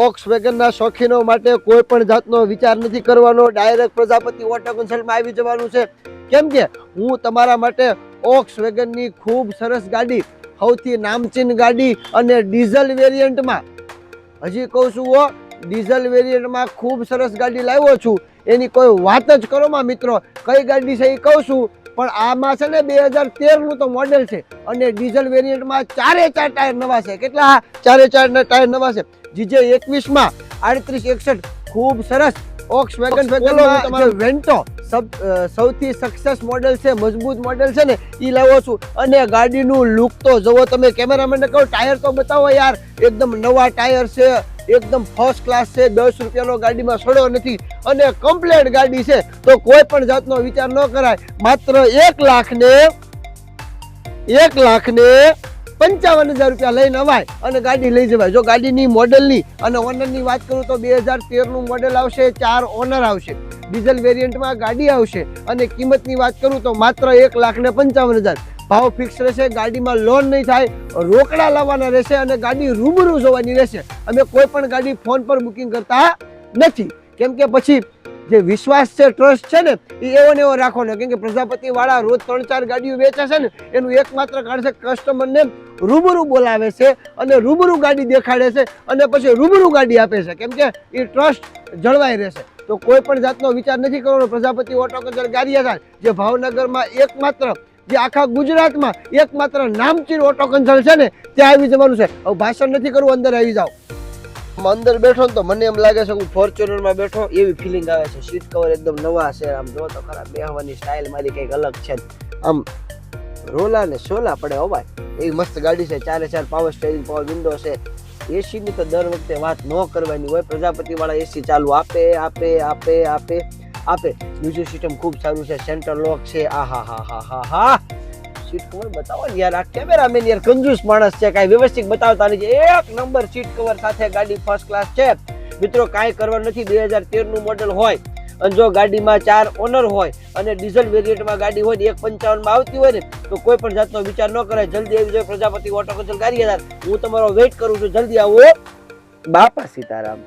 ઓક્સવેગનના શોખીનો માટે કોઈ પણ જાતનો વિચાર નથી કરવાનો, ડાયરેક્ટ પ્રજાપતિ ઓટો કન્સલ્ટમાં આવી જવાનું છે. કેમ કે હું તમારા માટે ઓક્સવેગનની ખૂબ સરસ ગાડી, સૌથી નામચીન ગાડી અને ડીઝલ વેરિયન્ટમાં, હજી કહું છું ડીઝલ વેરિયન્ટમાં ખૂબ સરસ ગાડી લાવ્યો છું. એની કોઈ વાત જ કરોમાં મિત્રો, કઈ ગાડી છે એ કહું છું, પણ આમાં છે ને 2013 તો મોડેલ છે અને ડીઝલ વેરિયન્ટમાં 4 ટાયર નવા છે. કેટલા? 4 ટાયર નવા છે. જીજે 21માં 3861 ખૂબ સરસ ઓક્સવેગન તમારો વેન્ટો સૌથી સક્સેસ મોડેલ છે, મજબૂત મોડેલ છે ને એ લાવ્યો છું. અને ગાડીનું લુક તો જુઓ તમે, કેમેરામેનને કહો ટાયર તો બતાવો યાર, એકદમ નવા ટાયર છે, એકદમ ફર્સ્ટ ક્લાસ છે, 10 રૂપિયાનો ગાડીમાં સડો નથી અને કમ્પ્લેટ ગાડી છે. તો કોઈ પણ જાતનો વિચાર ન કરાય, માત્ર 1,55,000 રૂપિયા લઈને અવાય અને ગાડી લઈ જવાય. જો ગાડીની મોડેલની અને ઓનરની વાત કરું તો 2013નું મોડેલ આવશે, 4 ઓનર આવશે, ડીઝલ વેરિયન્ટમાં ગાડી આવશે અને કિંમતની વાત કરું તો માત્ર 1,55,000. ભાવ ફિક્સ રહેશે, ગાડીમાં લોન નહીં થાય, રોકડા લાવવાના રહેશે અને ગાડી રૂબરૂ જોવાની રહેશે. અમે કોઈ પણ ગાડી ફોન પર બુકિંગ કરતા નથી, કેમ કે પછી જે વિશ્વાસ છે, ટ્રસ્ટ છે ને એ એવો ને એવો રાખવાનો. કેમ કે પ્રજાપતિ વાળા રોજ 3-4 ગાડીઓ વેચે છે ને, એનું એકમાત્ર કારણ છે કસ્ટમરને રૂબરૂ બોલાવે છે અને રૂબરૂ ગાડી દેખાડે છે અને પછી રૂબરૂ ગાડી આપે છે, કેમ કે એ ટ્રસ્ટ જળવાઈ રહેશે. તો કોઈ પણ જાતનો વિચાર નથી કરવાનો. પ્રજાપતિ ઓટો કન્સલ્ટ ગારિયાધાર, જે ભાવનગરમાં એકમાત્ર, જે આખા ગુજરાતમાં એકમાત્ર નામચીન ઓટો કન્સલ્ટ છે ને, ત્યાં આવી જવાનું છે. હવે ભાષણ નથી કરવું, અંદર આવી જાઓ. અંદર બેઠો ને તો મને એમ લાગે છે હું ફોર્ચ્યુનરમાં બેઠો એવી ફિલિંગ આવે છે. સીટ કવર એકદમ નવા છે, આમ જો તો ખરા, બેહવાની સ્ટાઇલ મારી કંઈક અલગ છે, આમ રોલા ને સોલા પડે અવાય એવી મસ્ત ગાડી છે. 4 પાવર સ્ટેરિંગ, પાવર વિન્ડો છે. એસી ની તો દર વખતે વાત ન કરવાની હોય, પ્રજાપતિ વાળા એસી ચાલુ આપે. મ્યુઝિક સિસ્ટમ ખૂબ સારું છે, સેન્ટર લોક છે. આહા સીટ કવર બતાવો ને યાર, આ કેમેરામેન યાર કંજૂસ માણસ છે, કાંઈ વ્યવસ્થિત બતાવતા નથી. 1 નંબર સીટ કવર સાથે ગાડી ફર્સ્ટ ક્લાસ છે મિત્રો. કાંઈ કરવાનું નથી. 2013નું મોડેલ હોય અને જો ગાડીમાં 4 ઓનર હોય અને ડીઝલ વેરિયન્ટમાં ગાડી હોય ને 1,55,000 આવતી હોય ને, તો કોઈ પણ જાતનો વિચાર ન કરાય. જલ્દી આવી જાય પ્રજાપતિ ઓટો કન્સલ્ટ ગારિયાધાર. હું તમારો વેઇટ કરું છું, જલ્દી આવો. બાપા સીતારામ.